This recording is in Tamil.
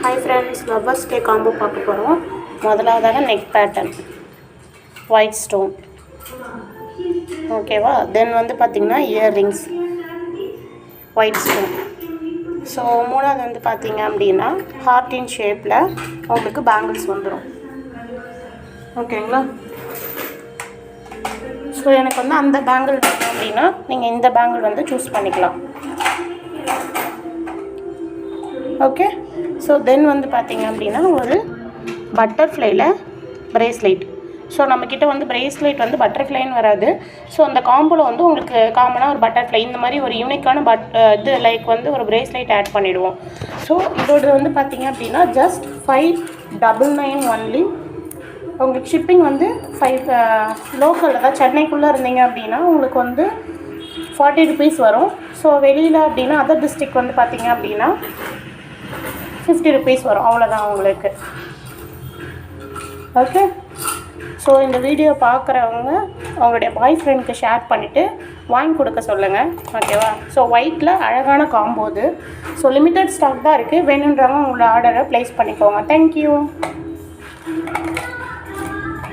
Hi friends, lovers day combo பார்க்க போகிறோம். முதலாவதாக நெக் பேட்டர்ன் ஒயிட் ஸ்டோன், ஓகேவா. தென் வந்து பார்த்திங்கன்னா இயர்ரிங்ஸ் ஒயிட் ஸ்டோன். ஸோ மூணாவது வந்து பார்த்திங்க அப்படின்னா ஹார்ட்டின் ஷேப்பில் உங்களுக்கு பேங்கிள்ஸ் வந்துடும், ஓகேங்களா. ஸோ எனக்கு வந்து அந்த பேங்கிள் வேணும் அப்படின்னா நீங்கள் இந்த பேங்கிள் வந்து சூஸ் பண்ணிக்கலாம், ஓகே. ஸோ தென் வந்து பார்த்திங்க அப்படின்னா ஒரு பட்டர்ஃப்ளைல ப்ரேஸ்லெட். ஸோ நம்மக்கிட்ட வந்து ப்ரேஸ்லெட் வந்து பட்டர்ஃப்ளைன்னு வராது. ஸோ அந்த காம்போவில் வந்து உங்களுக்கு காமனாக ஒரு பட்டர்ஃப்ளை இந்த மாதிரி ஒரு யூனிக்கான இது லைக் வந்து ஒரு ப்ரேஸ்லெட் ஆட் பண்ணிவிடுவோம். ஸோ இதோட வந்து பார்த்திங்க அப்படின்னா ஜஸ்ட் 599 ஒன்லி. உங்களுக்கு ஷிப்பிங் வந்து 5 லோக்கல், அதாவது சென்னைக்குள்ளே இருந்தீங்க அப்படின்னா உங்களுக்கு வந்து 40 ருபீஸ் வரும். ஸோ வெளியில் அப்படின்னா அதர் டிஸ்ட்ரிக் வந்து பார்த்திங்க அப்படின்னா 50 ருபீஸ் வரும், அவ்வளோதான் உங்களுக்கு, ஓகே. ஸோ இந்த வீடியோ பார்க்குறவங்க அவங்களுடைய பாய் ஃப்ரெண்டுக்கு ஷேர் பண்ணிவிட்டு வாங்கி கொடுக்க சொல்லுங்கள், ஓகேவா. ஸோ ஒயிட்டில் அழகான காம்போ இது. ஸோ லிமிட்டட் ஸ்டாக் தான் இருக்குது, வேணுன்றவங்க உங்களோட ஆர்டரை ப்ளேஸ் பண்ணிக்கோங்க. தேங்க்யூ.